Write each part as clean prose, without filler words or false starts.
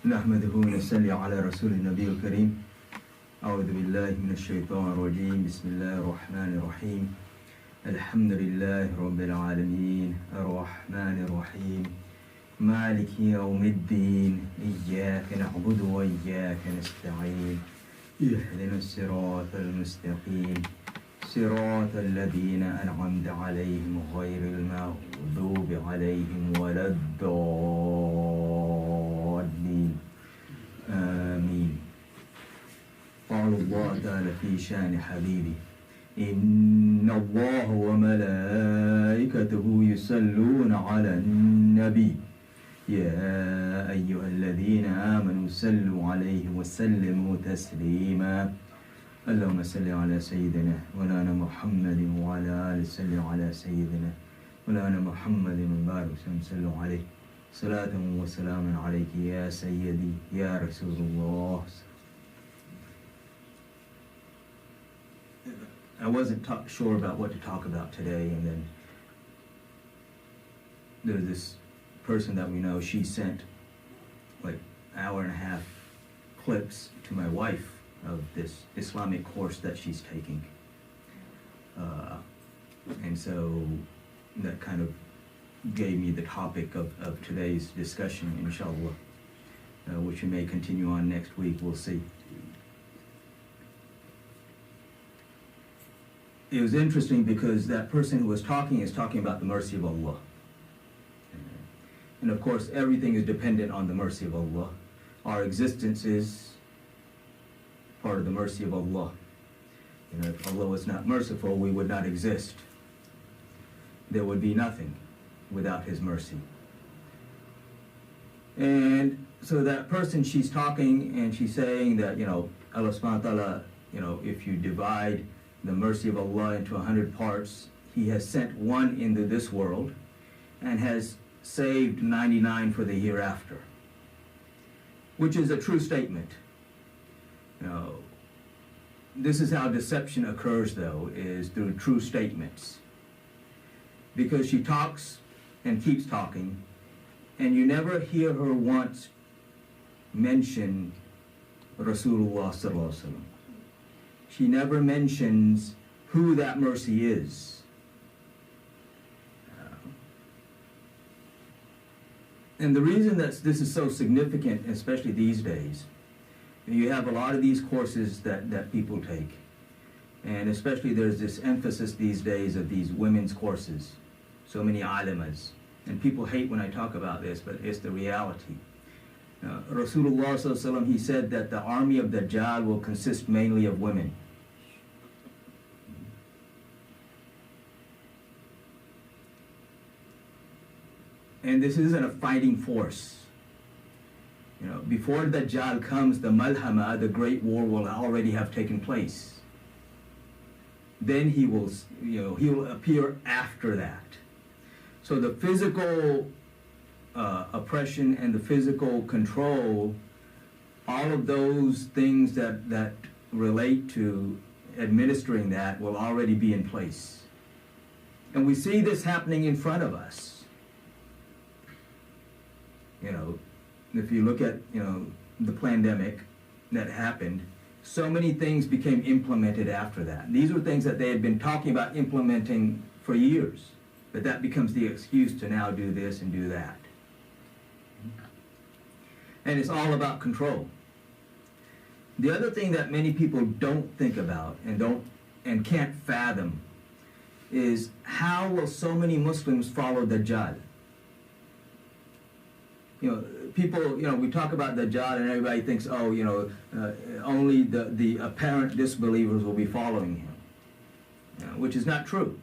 نحمده ونصلي على رسول النبي الكريم. أعوذ بالله من الشيطان الرجيم. بسم الله الرحمن الرحيم. الحمد لله رب العالمين الرحمن الرحيم مالك يوم الدين إياك نعبد وإياك نستعين اهدنا الصراط المستقيم صراط الذين أنعمت عليهم غير المغضوب عليهم ولا الضالين آمين. قال الله تعالى في شأن حبيبي إن الله وملائكته يصلون على النبي يا أيها الذين آمنوا صلوا عليه وسلموا تسليما. اللهم صل على سيدنا مولانا محمد وعلى آله صل على سيدنا مولانا محمد وبارك وسلم صلوا عليه صلاة وسلام عليك يا سيدي يا رسول الله. I wasn't sure about what to talk about today, and then there's this person that we know. She sent like hour and a half clips to my wife of this Islamic course that she's taking, and so that kind of gave me the topic of today's discussion, inshallah, which we may continue on next week. We'll see. It was interesting because that person who was talking is talking about the mercy of Allah. And of course, everything is dependent on the mercy of Allah. Our existence is part of the mercy of Allah. You know, if Allah was not merciful, we would not exist. There would be nothing without His mercy. And so that person, she's talking and she's saying that, you know, Allah subhanahu wa ta'ala, you know, if you divide the mercy of Allah into 100 parts, He has sent one into this world and has saved 99 for the hereafter, which is a true statement. You know, this is how deception occurs, though, is through true statements. Because she talks and keeps talking, and you never hear her once mention Rasulullah sallallahu alaihi wasallam. She never mentions who that mercy is. And the reason that this is so significant, especially these days, you have a lot of these courses that people take. And especially there's this emphasis these days of these women's courses. So many alimas. And people hate when I talk about this, but it's the reality. Rasulullah sallallahu alaihi wasallam, he said that the army of Dajjal will consist mainly of women. And this isn't a fighting force. You know, before Dajjal comes, the Malhama, the great war, will already have taken place. Then he will, you know, he will appear after that. So the physical oppression and the physical control, all of those things that relate to administering that will already be in place. And we see this happening in front of us. You know, if you look at, you know, the pandemic that happened, so many things became implemented after that. These were things that they had been talking about implementing for years, but that becomes the excuse to now do this and do that. And it's all about control. The other thing that many people don't think about and can't fathom is how will so many Muslims follow Dajjal? You know, people, you know, we talk about Dajjal and everybody thinks, oh, you know, only the apparent disbelievers will be following him, you know, which is not true.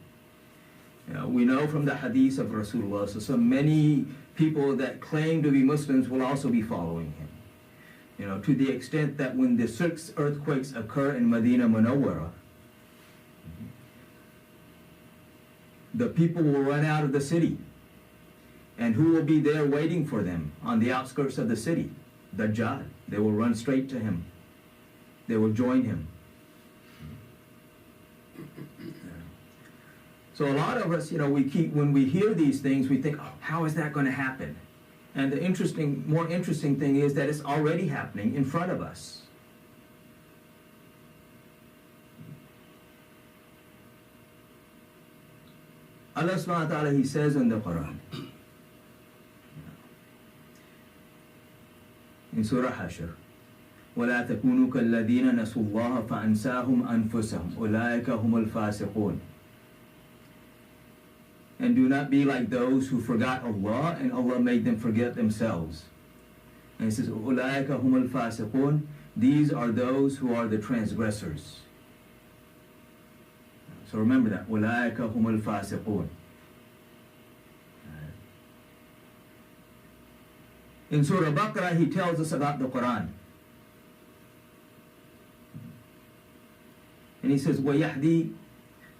You know, we know from the hadith of Rasulullah, so many people that claim to be Muslims will also be following him. You know, to the extent that when the 6 earthquakes occur in Medina Munawwara, the people will run out of the city. And who will be there waiting for them on the outskirts of the city? Dajjal. They will run straight to him. They will join him. So a lot of us, you know, when we hear these things, we think, oh, how is that going to happen? And the more interesting thing is that it's already happening in front of us. Allah subhanahu wa ta'ala, He says in the Quran, in Surah Hashr, وَلَا تَكُونُوا كَالَّذِينَ نَسُوا اللَّهَ فَأَنْسَاهُمْ أَنفُسَهُمْ أُولَٰئِكَ هُمُ الْفَاسِقُونَ. And do not be like those who forgot Allah and Allah made them forget themselves. And it says, أُولَٰئِكَ هُمُ الْفَاسِقُونَ. These are those who are the transgressors. So remember that. أُولَٰئِكَ هُمُ الْفَاسِقُونَ. In Surah Baqarah, He tells us about the Quran. And He says, وَيَحْدِي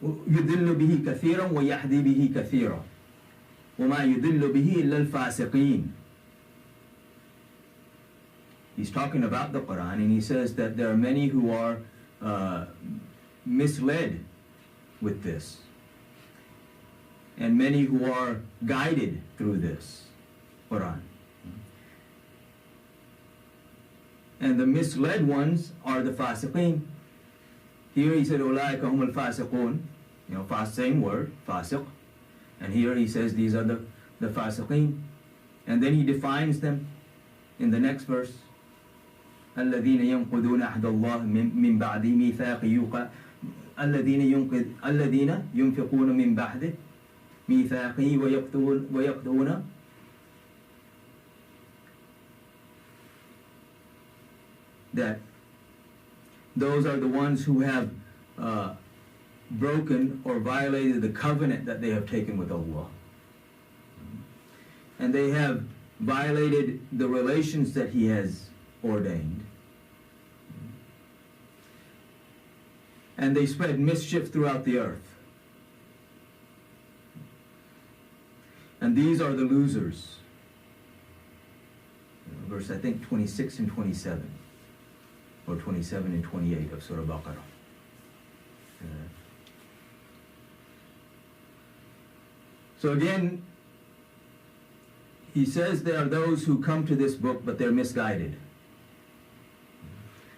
يُذِلُّ بِهِ كَثِيرًا وَيَحْدِي بِهِ كَثِيرًا وَمَا يُذِلُّ بِهِ إِلَّا الْفَاسِقِينَ. He's talking about the Quran, and he says that there are many who are misled with this, and many who are guided through this Quran. And the misled ones are the fasiqeen. Here he said, أُولَٰئِكَ هُمُ الْفَاسِقُونَ. Same word, fasiq. And here he says these are the fasiqeen. And then he defines them in the next verse. الَّذِينَ يَنْقُضُونَ عَهْدَ اللَّهِ مِنْ بَعْدِ مِيثَاقِهِ الَّذِينَ يُنْفِقُونَ مِنْ بَعْدِ مِيثَاقِهِ وَيَقْطُعُونَ that those are the ones who have broken or violated the covenant that they have taken with Allah. And they have violated the relations that He has ordained. And they spread mischief throughout the earth. And these are the losers. Verse, I think, 26 and 27. Or 27 and 28 of Surah Baqarah. So again, he says there are those who come to this book, but they're misguided.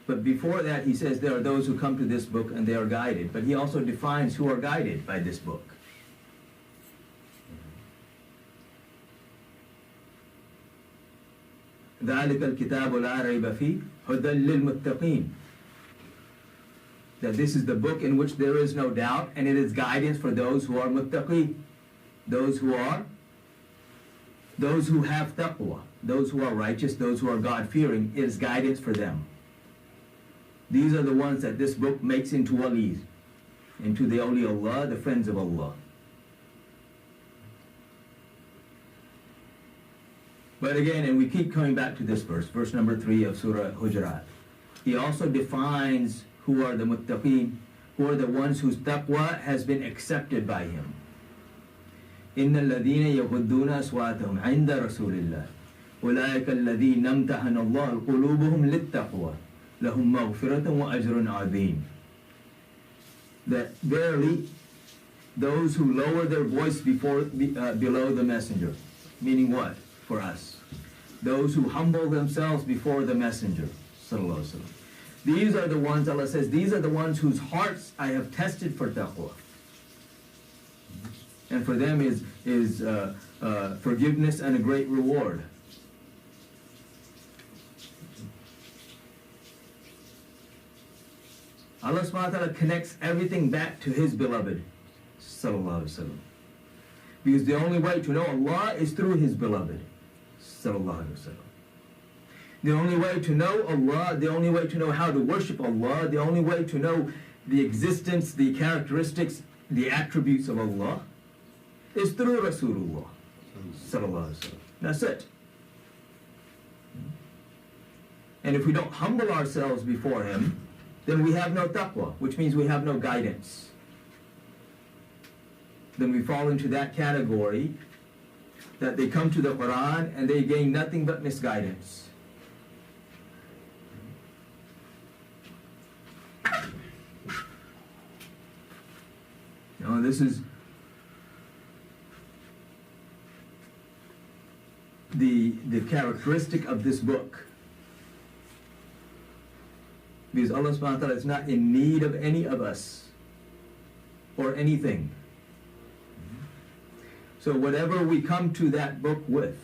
But before that, he says there are those who come to this book and they are guided. But he also defines who are guided by this book. ذَلِكَ الْكِتَابُ لَا رَيْبَ فِيهِ هُدًى لِلْمُتَّقِينَ. That this is the book in which there is no doubt, and it is guidance for those who are muttaqi, those who have taqwa, those who are righteous, those who are God-fearing. It is guidance for them. These are the ones that this book makes into walis, into the awliya, the friends of Allah. But again, and we keep coming back to this verse number 3 of Surah Hujurat. He also defines who are the muttaqeen, who are the ones whose taqwa has been accepted by Him. إِنَّ الَّذِينَ يَغُضُّونَ أَصْوَاتَهُمْ عِنْدَ رَسُولِ اللَّهِ أُولَٰئِكَ الَّذِينَ امْتَحَنَ اللَّهُ قُلُوبَهُمْ لِلتَّقْوَى لَهُمْ مَغْفِرَةٌ وَأَجْرٌ عَظِيمٌ. That verily, those who lower their voice below the messenger, meaning what? For us, those who humble themselves before the messenger, sallallahu alaihi wasallam. These are the ones, Allah says, these are the ones whose hearts I have tested for taqwa. And for them is forgiveness and a great reward. Allah subhanahu wa ta'ala connects everything back to His beloved, sallallahu alaihi wasallam. Because the only way to know Allah is through His beloved, sallallahu alaihi wasallam. The only way to know Allah, the only way to know how to worship Allah, the only way to know the existence, the characteristics, the attributes of Allah is through Rasulullah, sallallahu alaihi wasallam. That's it. And if we don't humble ourselves before Him, then we have no taqwa, which means we have no guidance. Then we fall into that category that they come to the Quran and they gain nothing but misguidance. This is the characteristic of this book. Because Allah subhanahu wa ta'ala is not in need of any of us or anything. So whatever we come to that book with,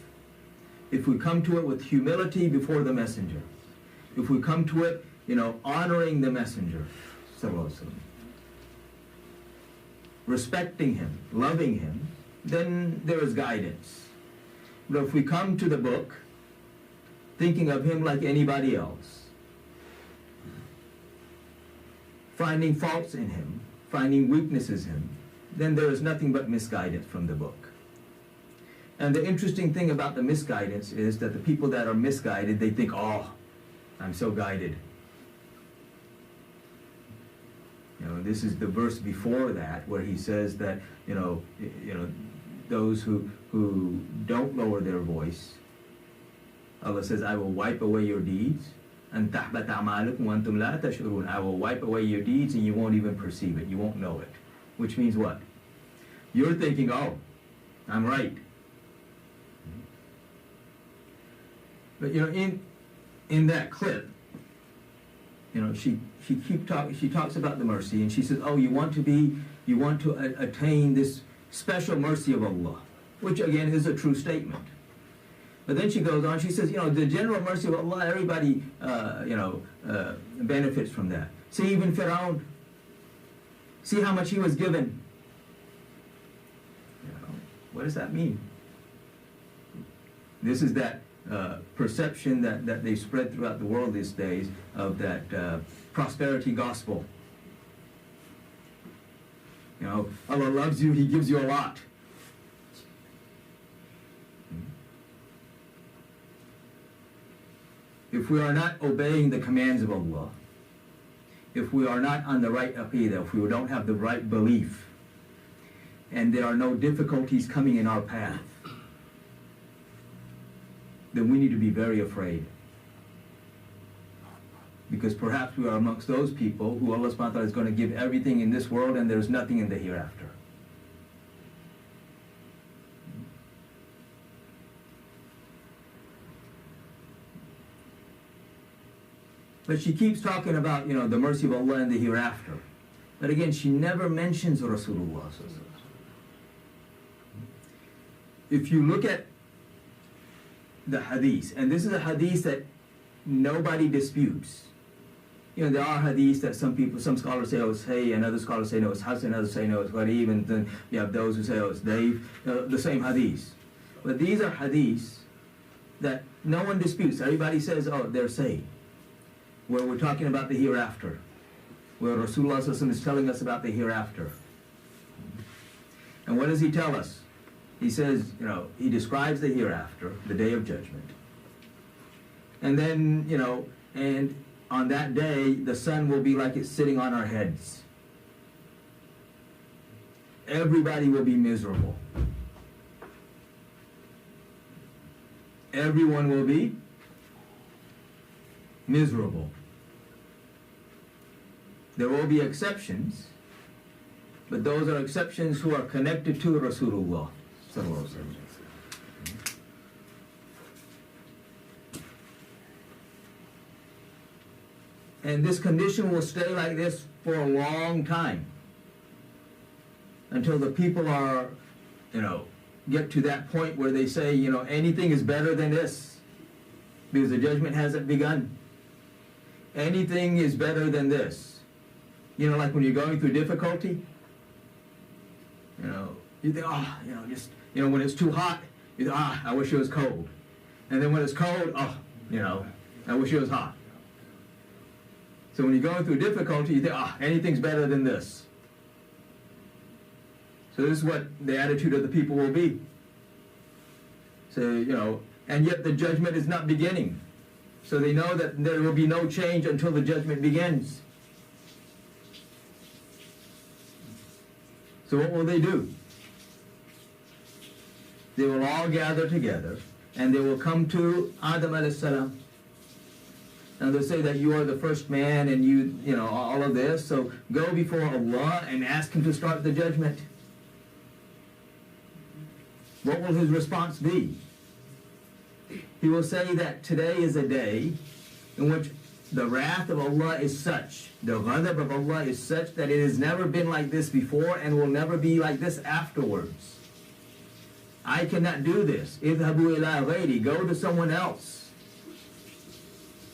if we come to it with humility before the messenger, if we come to it, honoring the messenger, sallallahu alaihi wasallam, respecting him, loving him, then there is guidance. But if we come to the book thinking of him like anybody else, finding faults in him, finding weaknesses in him, then there is nothing but misguidance from the book. And the interesting thing about the misguidance is that the people that are misguided, they think, oh, I'm so guided. This is the verse before that where he says that, those who don't lower their voice, Allah says, I will wipe away your deeds. I will wipe away your deeds and you won't even perceive it. You won't know it. Which means what? You're thinking, oh, I'm right. But in that clip, she talks about the mercy and she says, oh, you want to attain this special mercy of Allah, which again is a true statement. But then she goes on, she says, the general mercy of Allah, everybody, benefits from that. See, even Fir'aun, see how much he was given. What does that mean? This is that perception that they spread throughout the world these days of that prosperity gospel. Allah loves you, he gives you a lot. If we are not obeying the commands of Allah, if we are not on the right aqidah, if we don't have the right belief, and there are no difficulties coming in our path, then we need to be very afraid. Because perhaps we are amongst those people who Allah subhanahu wa ta'ala is going to give everything in this world and there's nothing in the hereafter. But she keeps talking about, the mercy of Allah in the hereafter. But again, she never mentions Rasulullah. If you look at the hadith, and this is a hadith that nobody disputes. There are hadiths that some scholars say, oh, it's Sahih, and other scholars say, no, it's Hasan, others say, no, it's Gharib, and then you have those who say, oh, it's Da'if, the same hadiths. But these are hadiths that no one disputes. Everybody says, oh, they're Sahih. Where we're talking about the hereafter, where Rasulullah is telling us about the hereafter. And what does he tell us? He says, he describes the hereafter, the day of judgment. And then, and on that day, the sun will be like it's sitting on our heads. Everybody will be miserable. Everyone will be miserable. There will be exceptions, but those are exceptions who are connected to Rasulullah. And this condition will stay like this for a long time until the people are, get to that point where they say, anything is better than this because the judgment hasn't begun. Anything is better than this. Like when you're going through difficulty, you think, when it's too hot, you think, I wish it was cold. And then when it's cold, I wish it was hot. So when you're going through difficulty, you think, anything's better than this. So this is what the attitude of the people will be. So, and yet the judgment is not beginning. So they know that there will be no change until the judgment begins. So what will they do? They will all gather together and they will come to Adam alayhi salam. And they'll say that you are the first man and you all of this. So go before Allah and ask him to start the judgment. What will his response be? he will say that today is a day in which the wrath of Allah is such, the ghadab of Allah is such that it has never been like this before and will never be like this afterwards. I cannot do this. Idhabu ila ghayri, go to someone else.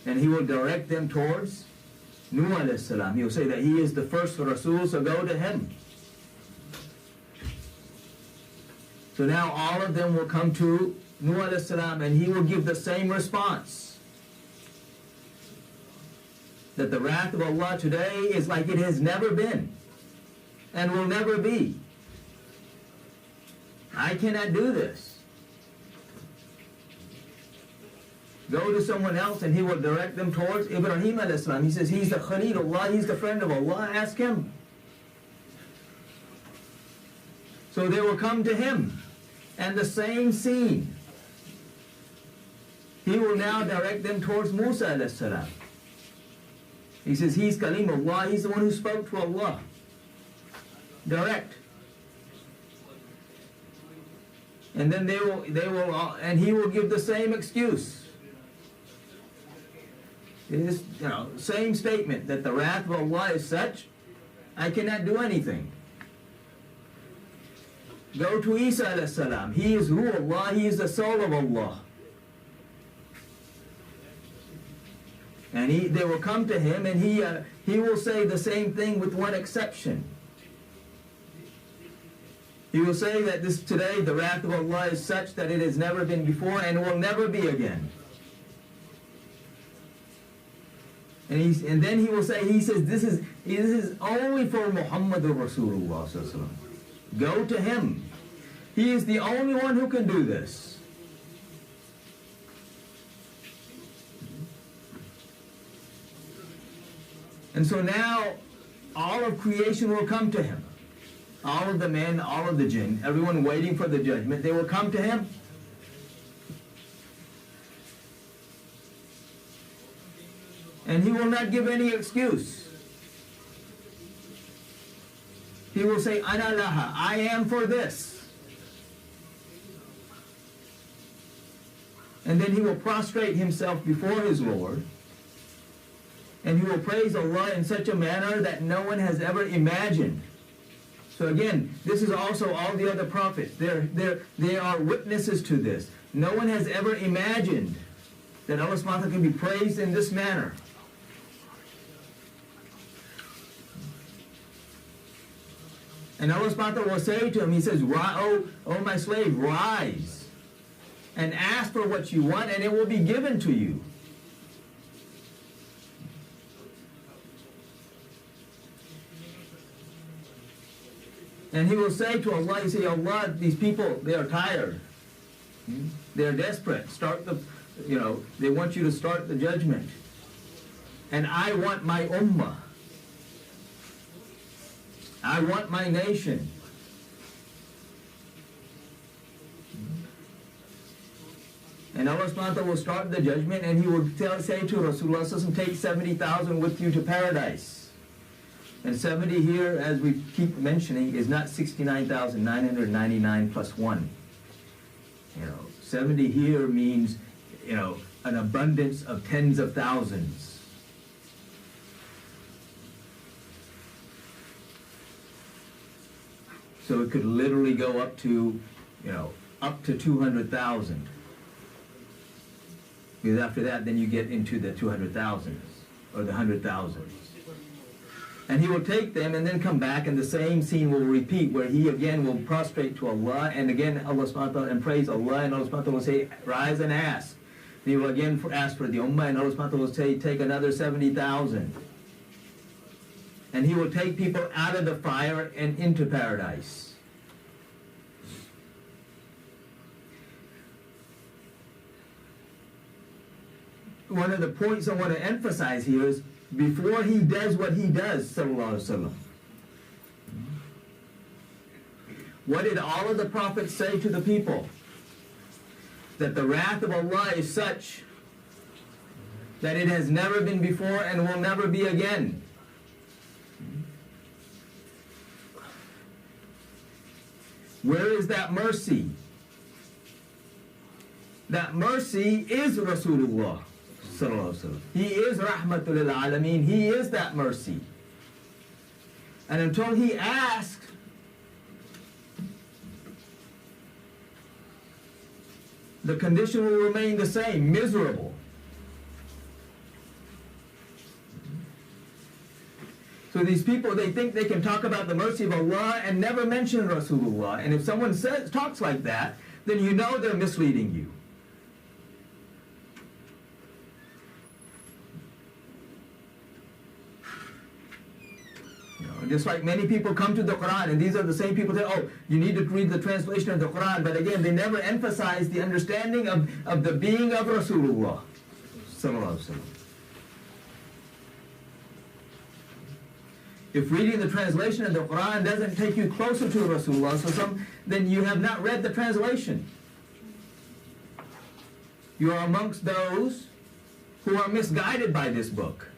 And he will direct them towards Nuh alayhi salam. He will say that he is the first Rasul, so go to him. So now all of them will come to Nuh alayhi salam and he will give the same response. That the wrath of Allah today is like it has never been and will never be. I cannot do this. Go to someone else and he will direct them towards Ibrahim alayhi salam. He says he's the Khalilullah, he's the friend of Allah, ask him. So they will come to him and the same scene. He will now direct them towards Musa alayhi salam. He says he's Kalimullah, he's the one who spoke to Allah. Direct. And then and he will give the same excuse. It is, same statement that the wrath of Allah is such, I cannot do anything. Go to Isa alayhi salam. He is Ruhullah, he is the soul of Allah. And they will come to him and he will say the same thing with one exception. He will say that today the wrath of Allah is such that it has never been before and will never be again. And then he will say, he says, this is only for Muhammadur Rasulullah sallallahu alaihi wasallam. Go to him. He is the only one who can do this. And so now all of creation will come to him. All of the men, all of the jinn, everyone waiting for the judgment, they will come to him. And he will not give any excuse. He will say, Ana laha, I am for this. And then he will prostrate himself before his Lord. And he will praise Allah in such a manner that no one has ever imagined. So again, this is also all the other prophets. They are witnesses to this. No one has ever imagined that Allah subhanahu wa ta'ala can be praised in this manner. And Allah subhanahu wa ta'ala will say to him, he says, oh my slave, rise and ask for what you want and it will be given to you. And he will say to Allah, he say, Allah, these people, they are tired. They are desperate. They want you to start the judgment. And I want my ummah. I want my nation. And Allah subhanahu wa ta'ala will start the judgment and he will say to Rasulullah sallallahu alaihi wasallam, take 70,000 with you to paradise. And 70 here, as we keep mentioning, is not 69,999 plus 1. 70 here means, an abundance of tens of thousands. So it could literally go up to, up to 200,000. Because after that, then you get into the 200,000s or the 100,000s. And he will take them and then come back and the same scene will repeat where he again will prostrate to Allah and again Allah subhanahu wa ta'ala and praise Allah and Allah subhanahu wa ta'ala will say, rise and ask. And he will again ask for the ummah and Allah subhanahu wa ta'ala will say, take another 70,000. And he will take people out of the fire and into paradise. One of the points I want to emphasize here is before he does what he does, sallallahu alaihi wasallam, what did all of the prophets say to the people? That the wrath of Allah is such that it has never been before and will never be again. Where is that mercy? that mercy is Rasulullah sallallahu alaihi wasallam. He is Rahmatul lil Alameen. He is that mercy. And until he asks, the condition will remain the same, miserable. So these people, they think they can talk about the mercy of Allah and never mention Rasulullah. And if someone talks like that, then you know they're misleading you. Just like many people come to the Quran, and these are the same people say, oh, you need to read the translation of the Quran, but again, they never emphasize the understanding of the being of Rasulullah sallallahu alaihi wasallam. If reading the translation of the Quran doesn't take you closer to Rasulullah, then you have not read the translation. You are amongst those who are misguided by this book.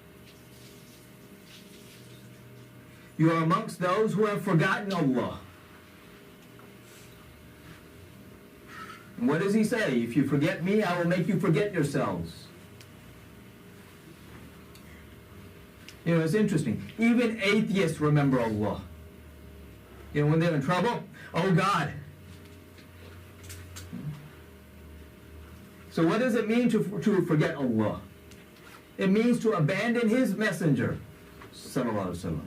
You are amongst those who have forgotten Allah. And what does he say? If you forget me, I will make you forget yourselves. You know, it's interesting. Even atheists remember Allah. You know, when they're in trouble, oh God. So what does it mean to forget Allah? It means to abandon His messenger, sallallahu alaihi wasallam.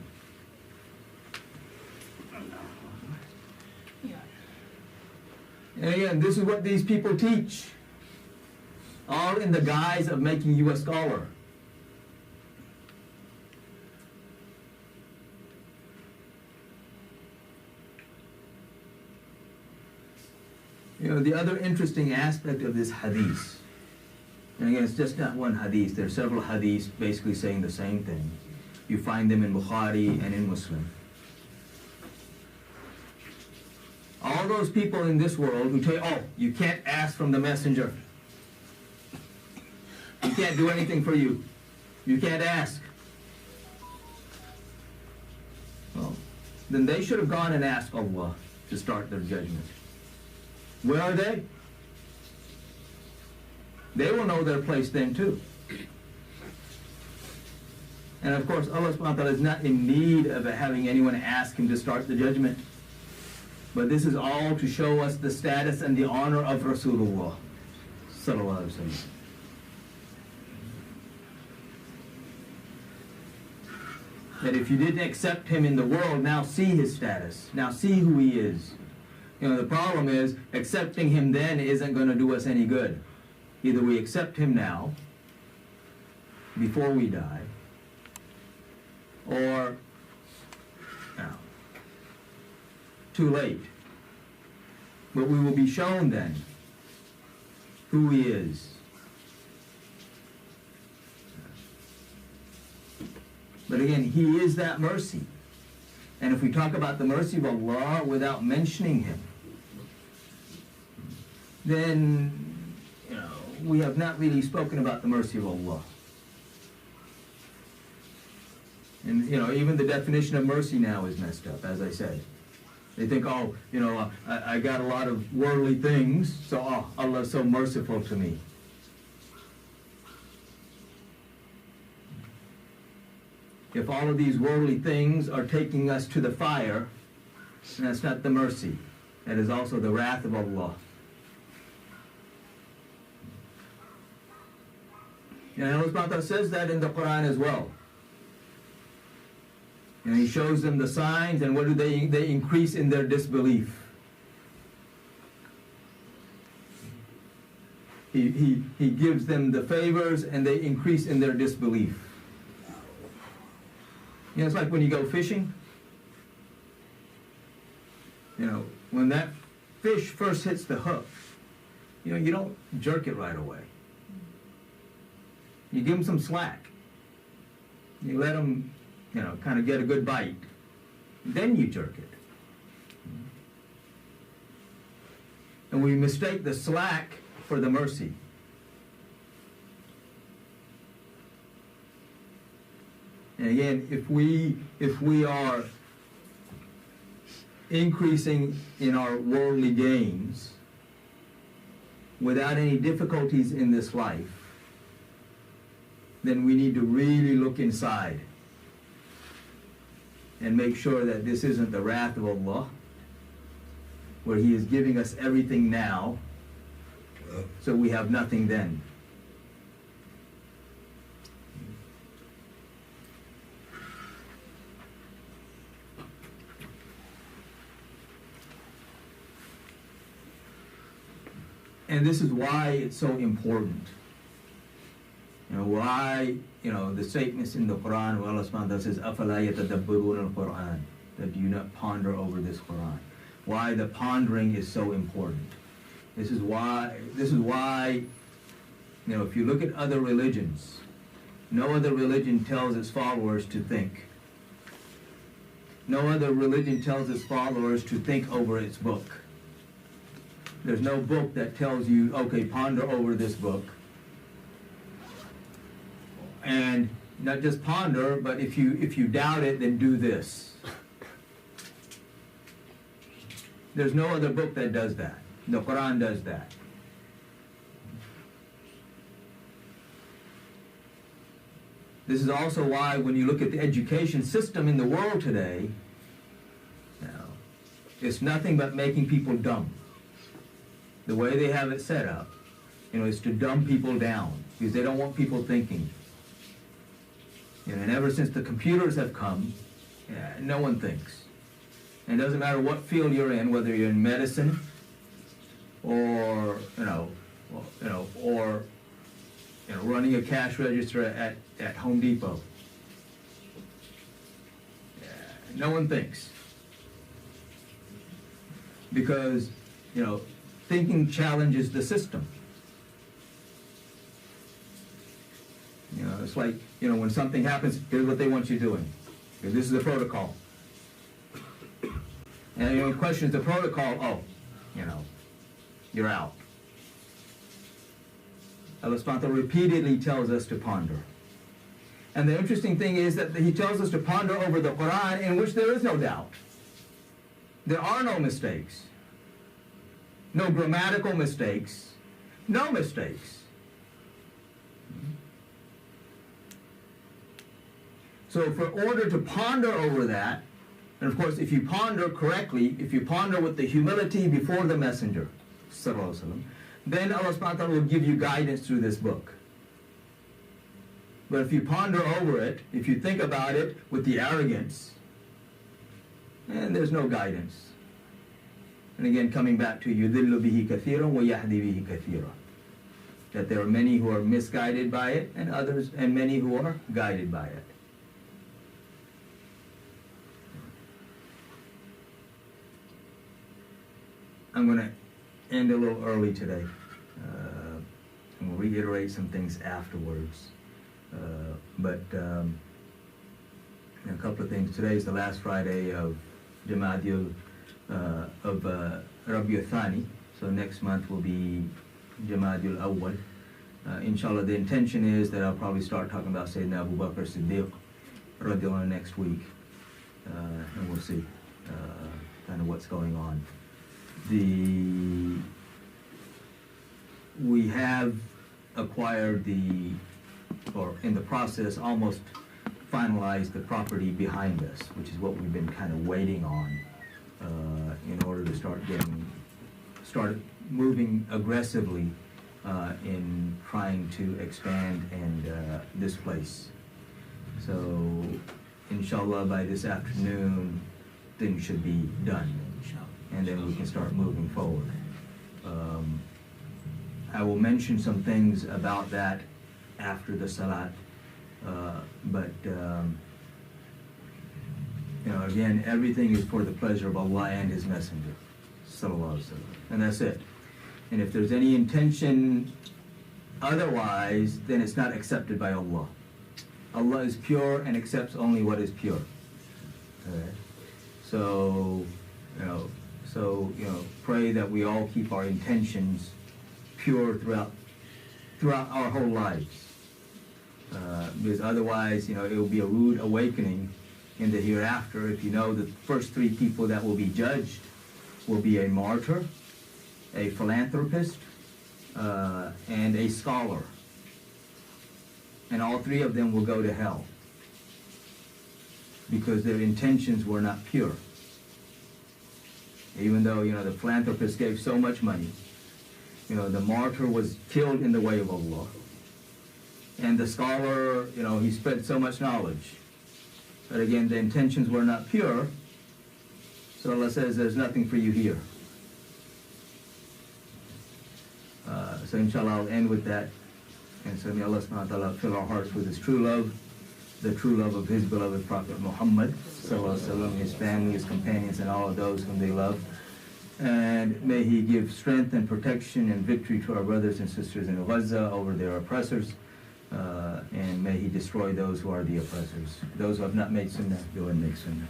And again, this is what these people teach, all in the guise of making you a scholar. You know, the other interesting aspect of this hadith, and again, it's just not one hadith, there are several hadiths basically saying the same thing. You find them in Bukhari and in Muslim. All those people in this world who tell you, oh, you can't ask from the messenger. He can't do anything for you. You can't ask. Well, then they should have gone and asked Allah to start their judgment. Where are they? They will know their place then too. And of course, Allah subhanahu wa ta'ala is not in need of having anyone ask Him to start the judgment. But this is all to show us the status and the honor of Rasulullah sallallahu alaihi wasallam. That if you didn't accept him in the world, now see his status. Now see who he is. You know, the problem is, accepting him then isn't going to do us any good. Either we accept him now, before we die, or now, too late. But we will be shown then who he is. But again, he is that mercy. And if we talk about the mercy of Allah without mentioning him, then, you know, we have not really spoken about the mercy of Allah. And, you know, even the definition of mercy now is messed up, as I said. They think, oh, you know, I got a lot of worldly things, so oh, Allah is so merciful to me. If all of these worldly things are taking us to the fire, then that's not the mercy. That is also the wrath of Allah. And Allah subhanahu wa ta'ala says that in the Quran as well. And he shows them the signs, and what do they increase in their disbelief. He gives them the favors, and they increase in their disbelief. You know, it's like when you go fishing. You know, when that fish first hits the hook, you know, you don't jerk it right away. You give him some slack. You let him, you know, kind of get a good bite. Then you jerk it. And we mistake the slack for the mercy. And again, if we are increasing in our worldly gains, without any difficulties in this life, then we need to really look inside and make sure that this isn't the wrath of Allah, where He is giving us everything now, so we have nothing then. And this is why it's so important. Why, the statements in the Quran, where Allah subhanahu wa ta'ala says, أَفَلَا يَتَدَبَّرُونَ الْقُرْآنَ, that you not ponder over this Quran. Why the pondering is so important. This is why, if you look at other religions, no other religion tells its followers to think. No other religion tells its followers to think over its book. There's no book that tells you, okay, ponder over this book. And not just ponder, but if you doubt it, then do this. There's no other book that does that. The Quran does that. This is also why when you look at the education system in the world today, it's nothing but making people dumb. The way they have it set up, is to dumb people down, because they don't want people thinking. And ever since the computers have come, no one thinks. And it doesn't matter what field you're in, whether you're in medicine or running a cash register at Home Depot. No one thinks. Because, thinking challenges the system. It's like, when something happens, here's what they want you doing. This is the protocol. And when questions the protocol, you're out. Allah subhanahu wa ta'ala repeatedly tells us to ponder. And the interesting thing is that He tells us to ponder over the Quran, in which there is no doubt. There are no mistakes. No grammatical mistakes. No mistakes. So for order to ponder over that, and of course if you ponder correctly, if you ponder with the humility before the Messenger, sallallahu alaihi wasallam, then Allah subhanahu wa ta'ala will give you guidance through this book. But if you ponder over it, if you think about it with the arrogance, and there's no guidance. And again, coming back to يُذِلُّ بِهِ كَثِيرًا وَيَهْدِي بِهِ كَثِيرًا, that there are many who are misguided by it, and many who are guided by it. I'm going to end a little early today, and we'll reiterate some things afterwards. But a couple of things. Today is the last Friday of Jamadil, of Rabiul Thani, so next month will be Jamadil Awwal. Inshallah, the intention is that I'll probably start talking about Sayyidina Abu Bakr Siddiq radiallahu anhu next week, and we'll see kind of what's going on. We have acquired or in the process almost finalized the property behind us, which is what we've been kind of waiting on in order to start moving aggressively in trying to expand this place. So inshallah by this afternoon things should be done, and then we can start moving forward. I will mention some things about that after the salat, but again, everything is for the pleasure of Allah and His Messenger, sallallahu alaihi wasallam, and that's it. And if there's any intention otherwise, then it's not accepted by Allah. Allah is pure and accepts only what is pure. Okay? So pray that we all keep our intentions pure throughout our whole lives. Because otherwise, it will be a rude awakening in the hereafter if you know the first three people that will be judged will be a martyr, a philanthropist, and a scholar. And all three of them will go to hell because their intentions were not pure. Even though, the philanthropist gave so much money, the martyr was killed in the way of Allah. And the scholar, he spread so much knowledge. But again, the intentions were not pure. So Allah says, there's nothing for you here. So inshallah, I'll end with that. And so may Allah subhanahu wa ta'ala fill our hearts with His true love, the true love of His beloved Prophet Muhammad, sallallahu alaihi wasallam, his family, his companions, and all of those whom they love. And may He give strength and protection and victory to our brothers and sisters in Gaza over their oppressors. And may He destroy those who are the oppressors. Those who have not made sunnah, go and make sunnah.